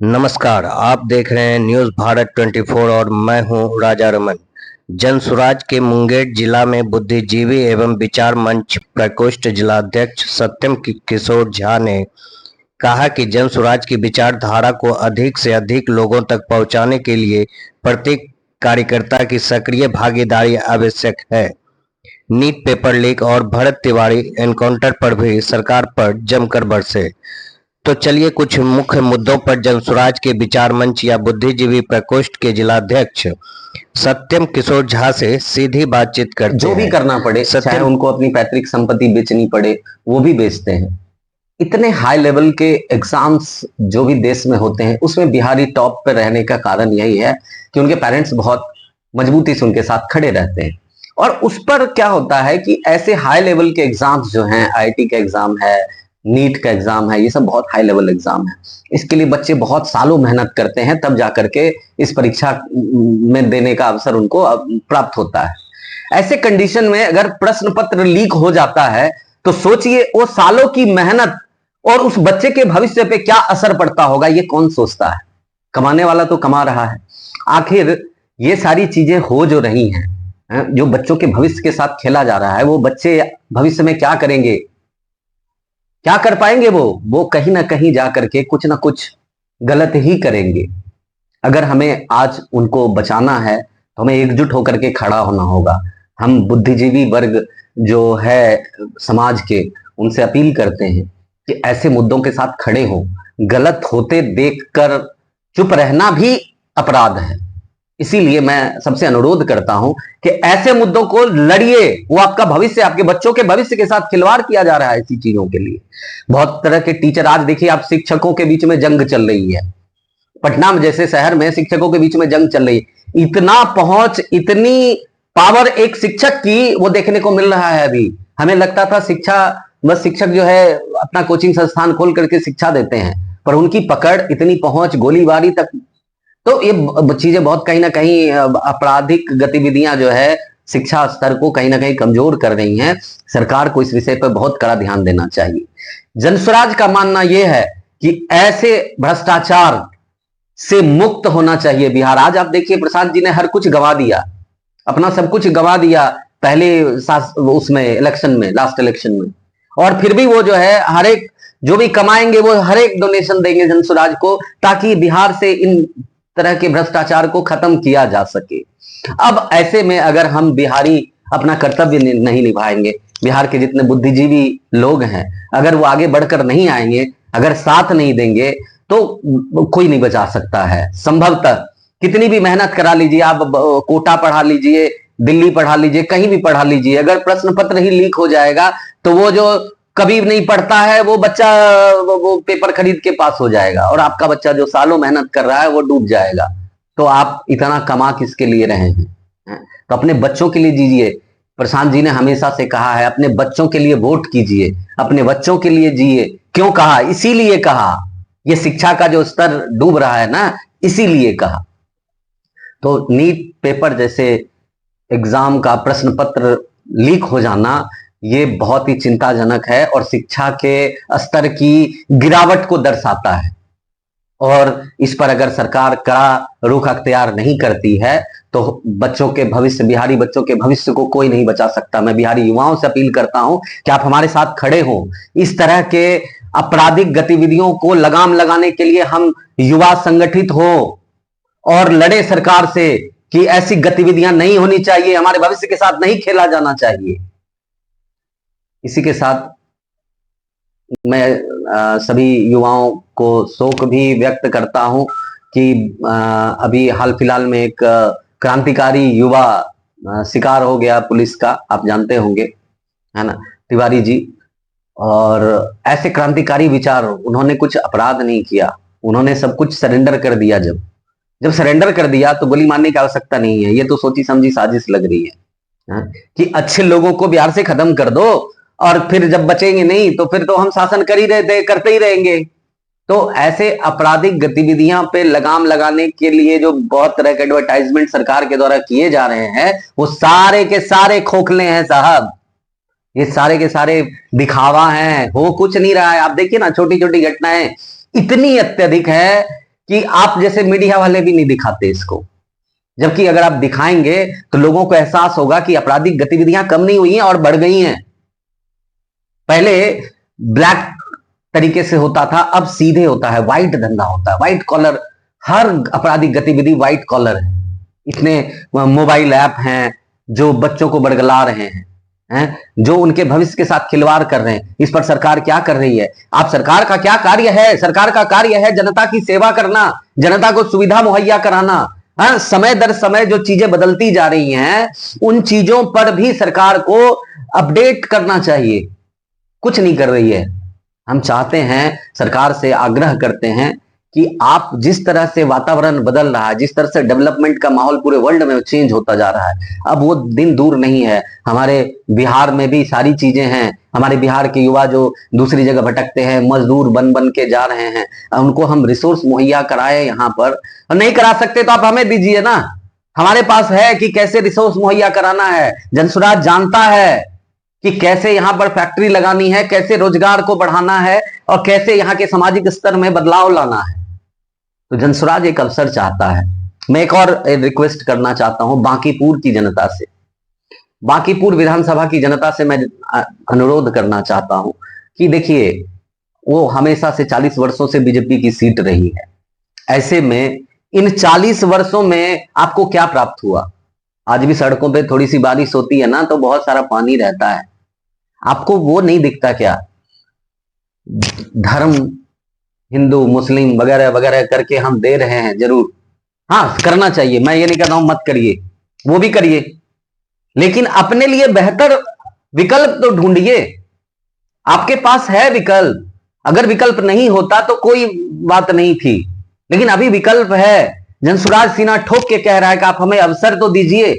नमस्कार, आप देख रहे हैं न्यूज़ भारत 24 और मैं हूं राजा रमन। जनसुराज के मुंगेर जिला में बुद्धिजीवी एवं विचार मंच प्रकोष्ठ जिलाध्यक्ष सत्यम किशोर झा ने कहा कि जनसुराज की विचारधारा को अधिक से अधिक लोगों तक पहुंचाने के लिए प्रत्येक कार्यकर्ता की सक्रिय भागीदारी आवश्यक है। नीट पेपर लीक और भरत तिवारी एनकाउंटर पर भी सरकार पर जमकर बरसे। तो चलिए कुछ मुख्य मुद्दों पर जनसुराज के विचार मंच या बुद्धिजीवी प्रकोष्ठ के जिलाध्यक्ष सत्यम किशोर झा से सीधी बातचीत करते जो भी हैं। करना पड़े, चाहे उनको अपनी पैतृक संपत्ति बेचनी पड़े, वो भी बेचते हैं। इतने हाई लेवल के एग्जाम्स जो भी देश में होते हैं, उसमें बिहारी टॉप पे रहने का कारण यही है कि उनके पेरेंट्स बहुत मजबूती से उनके साथ खड़े रहते हैं। और उस पर क्या होता है कि ऐसे हाई लेवल के एग्जाम्स जो हैं, आईआईटी का एग्जाम है, नीट का एग्जाम है, ये सब बहुत हाई लेवल एग्जाम है। इसके लिए बच्चे बहुत सालों मेहनत करते हैं, तब जाकर के इस परीक्षा में देने का अवसर उनको प्राप्त होता है। ऐसे कंडीशन में अगर प्रश्न पत्र लीक हो जाता है तो सोचिए वो सालों की मेहनत और उस बच्चे के भविष्य पे क्या असर पड़ता होगा, ये कौन सोचता है। कमाने वाला तो कमा रहा है। आखिर ये सारी चीजें हो जो रही हैं, जो बच्चों के भविष्य के साथ खेला जा रहा है, वो बच्चे भविष्य में क्या करेंगे, क्या कर पाएंगे? वो कहीं ना कहीं जाकर के कुछ ना कुछ गलत ही करेंगे। अगर हमें आज उनको बचाना है तो हमें एकजुट होकर के खड़ा होना होगा। हम बुद्धिजीवी वर्ग जो है समाज के, उनसे अपील करते हैं कि ऐसे मुद्दों के साथ खड़े हों। गलत होते देखकर चुप रहना भी अपराध है। इसीलिए मैं सबसे अनुरोध करता हूं कि ऐसे मुद्दों को लड़िए। वो आपका भविष्य, आपके बच्चों के भविष्य के साथ खिलवाड़ किया जा रहा है ऐसी चीजों के लिए। बहुत तरह के टीचर, आज देखिए आप, शिक्षकों के बीच में जंग चल रही है। पटना में जैसे शहर में शिक्षकों के बीच में जंग चल रही है। इतना पहुंच, इतनी पावर एक शिक्षक की, वो देखने को मिल रहा है। अभी हमें लगता था शिक्षा बस शिक्षक जो है अपना कोचिंग संस्थान खोल करके शिक्षा देते हैं, पर उनकी पकड़, इतनी पहुंच, गोलीबारी तक, तो ये चीजें बहुत कहीं ना कहीं आपराधिक गतिविधियां जो है शिक्षा स्तर को कहीं ना कहीं कमजोर कर रही हैं। सरकार को इस विषय पर बहुत कड़ा ध्यान देना चाहिए। जनस्वराज का मानना यह है कि ऐसे भ्रष्टाचार से मुक्त होना चाहिए बिहार। आज आप देखिए प्रसाद जी ने हर कुछ गंवा दिया, अपना सब कुछ गंवा दिया पहले उसमें इलेक्शन में, लास्ट इलेक्शन में। और फिर भी वो जो है हर एक जो भी कमाएंगे वो हर एक डोनेशन देंगे जनसुराज को, ताकि बिहार से इन तरह के भ्रष्टाचार को खत्म किया जा सके। अब ऐसे में अगर हम बिहारी अपना कर्तव्य नहीं निभाएंगे, बिहार के जितने बुद्धिजीवी लोग हैं, अगर वो आगे बढ़कर नहीं आएंगे, अगर साथ नहीं देंगे, तो कोई नहीं बचा सकता है। संभवतः कितनी भी मेहनत करा लीजिए आप, कोटा पढ़ा लीजिए, दिल्ली पढ़ा लीजिए, कहीं भी पढ़ा लीजिए, अगर प्रश्न पत्र ही लीक हो जाएगा तो वो जो कभी नहीं पढ़ता है वो बच्चा वो पेपर खरीद के पास हो जाएगा, और आपका बच्चा जो सालों मेहनत कर रहा है वो डूब जाएगा। तो आप इतना कमा किसके लिए रहे हैं? तो अपने बच्चों के लिए दीजिए। प्रशांत जी ने हमेशा से कहा है, अपने बच्चों के लिए वोट कीजिए, अपने बच्चों के लिए जिए। क्यों कहा? इसीलिए कहा, ये शिक्षा का जो स्तर डूब रहा है ना, इसीलिए कहा। तो नीट पेपर जैसे एग्जाम का प्रश्न पत्र लीक हो जाना, ये बहुत ही चिंताजनक है और शिक्षा के स्तर की गिरावट को दर्शाता है। और इस पर अगर सरकार कड़ा रुख अख्तियार नहीं करती है तो बच्चों के भविष्य, बिहारी बच्चों के भविष्य को कोई नहीं बचा सकता। मैं बिहारी युवाओं से अपील करता हूं कि आप हमारे साथ खड़े हों। इस तरह के आपराधिक गतिविधियों को लगाम लगाने के लिए हम युवा संगठित हो और लड़े सरकार से कि ऐसी गतिविधियां नहीं होनी चाहिए, हमारे भविष्य के साथ नहीं खेला जाना चाहिए। इसी के साथ मैं सभी युवाओं को शोक भी व्यक्त करता हूं कि अभी हाल फिलहाल में एक क्रांतिकारी युवा शिकार हो गया पुलिस का, आप जानते होंगे, है ना, तिवारी जी। और ऐसे क्रांतिकारी विचार, उन्होंने कुछ अपराध नहीं किया, उन्होंने सब कुछ सरेंडर कर दिया। जब सरेंडर कर दिया तो गोली मारने की आवश्यकता नहीं है। ये तो सोची समझी साजिश लग रही है कि अच्छे लोगों को बिहार से खत्म कर दो, और फिर जब बचेंगे नहीं तो फिर तो हम शासन कर ही रहे, करते ही रहेंगे। तो ऐसे आपराधिक गतिविधियां पे लगाम लगाने के लिए जो बहुत तरह के एडवर्टाइजमेंट सरकार के द्वारा किए जा रहे हैं, वो सारे के सारे खोखले हैं साहब। ये सारे के सारे दिखावा हैं, हो कुछ नहीं रहा है। आप देखिए ना, छोटी छोटी घटनाएं इतनी अत्यधिक है कि आप जैसे मीडिया वाले भी नहीं दिखाते इसको, जबकि अगर आप दिखाएंगे तो लोगों को एहसास होगा कि आपराधिक गतिविधियां कम नहीं हुई हैं और बढ़ गई हैं। पहले ब्लैक तरीके से होता था, अब सीधे होता है, व्हाइट धंधा होता है, व्हाइट कॉलर, हर आपराधिक गतिविधि व्हाइट कॉलर है। इतने मोबाइल ऐप हैं जो बच्चों को बरगला रहे हैं, जो उनके भविष्य के साथ खिलवाड़ कर रहे हैं। इस पर सरकार क्या कर रही है? आप सरकार का क्या कार्य है? सरकार का कार्य है जनता की सेवा करना, जनता को सुविधा मुहैया कराना। समय दर समय जो चीजें बदलती जा रही हैं, उन चीजों पर भी सरकार को अपडेट करना चाहिए, कुछ नहीं कर रही है। हम चाहते हैं, सरकार से आग्रह करते हैं कि आप जिस तरह से वातावरण बदल रहा है, जिस तरह से डेवलपमेंट का माहौल पूरे वर्ल्ड में चेंज होता जा रहा है, अब वो दिन दूर नहीं है। हमारे बिहार में भी सारी चीजें हैं। हमारे बिहार के युवा जो दूसरी जगह भटकते हैं, मजदूर बन बन के जा रहे हैं, उनको हम रिसोर्स मुहैया कराए यहाँ पर। और नहीं करा सकते तो आप हमें दीजिए ना, हमारे पास है कि कैसे रिसोर्स मुहैया कराना है। जनसुराज जानता है कि कैसे यहां पर फैक्ट्री लगानी है, कैसे रोजगार को बढ़ाना है और कैसे यहाँ के सामाजिक स्तर में बदलाव लाना है। तो जनसुराज एक अवसर चाहता है। मैं एक और रिक्वेस्ट करना चाहता हूं बांकीपुर की जनता से, बांकीपुर विधानसभा की जनता से मैं अनुरोध करना चाहता हूं कि देखिए, वो हमेशा से 40 वर्षों से बीजेपी की सीट रही है। ऐसे में इन 40 वर्षों में आपको क्या प्राप्त हुआ? आज भी सड़कों पे थोड़ी सी बारिश होती है ना तो बहुत सारा पानी रहता है, आपको वो नहीं दिखता क्या? धर्म, हिंदू मुस्लिम वगैरह वगैरह करके हम दे रहे हैं, जरूर हाँ करना चाहिए, मैं ये नहीं कह रहा हूं मत करिए, वो भी करिए, लेकिन अपने लिए बेहतर विकल्प तो ढूंढिए। आपके पास है विकल्प, अगर विकल्प नहीं होता तो कोई बात नहीं थी, लेकिन अभी विकल्प है। जनसुराज सीना ठोक के कह रहा है कि आप हमें अवसर तो दीजिए,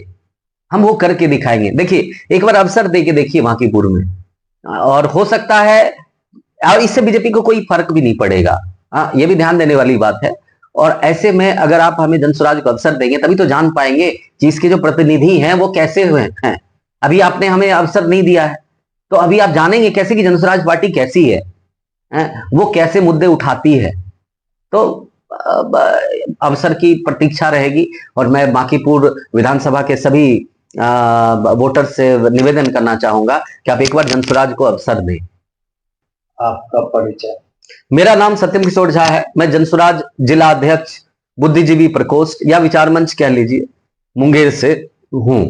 हम वो करके दिखाएंगे। देखिए, एक बार अवसर दे के देखिए बांकीपुर में, और हो सकता है, और इससे बीजेपी को कोई फर्क भी नहीं पड़ेगा। ये भी ध्यान देने वाली बात है। और ऐसे में अगर आप हमें जनसुराज को अवसर देंगे तभी तो जान पाएंगे कि इसके जो प्रतिनिधि हैं वो कैसे हुए हैं। अभी आपने हमें अवसर नहीं दिया है, तो अभी आप जानेंगे कैसे कि जनसुराज पार्टी कैसी है, वो कैसे मुद्दे उठाती है। तो अवसर की प्रतीक्षा रहेगी। और मैं बांकीपुर विधानसभा के सभी वोटर से निवेदन करना चाहूंगा कि आप एक बार जनसुराज को अवसर दें। आपका परिचय? मेरा नाम सत्यम किशोर झा है। मैं जनसुराज जिला अध्यक्ष बुद्धिजीवी प्रकोष्ठ या विचार मंच कह लीजिए, मुंगेर से हूं।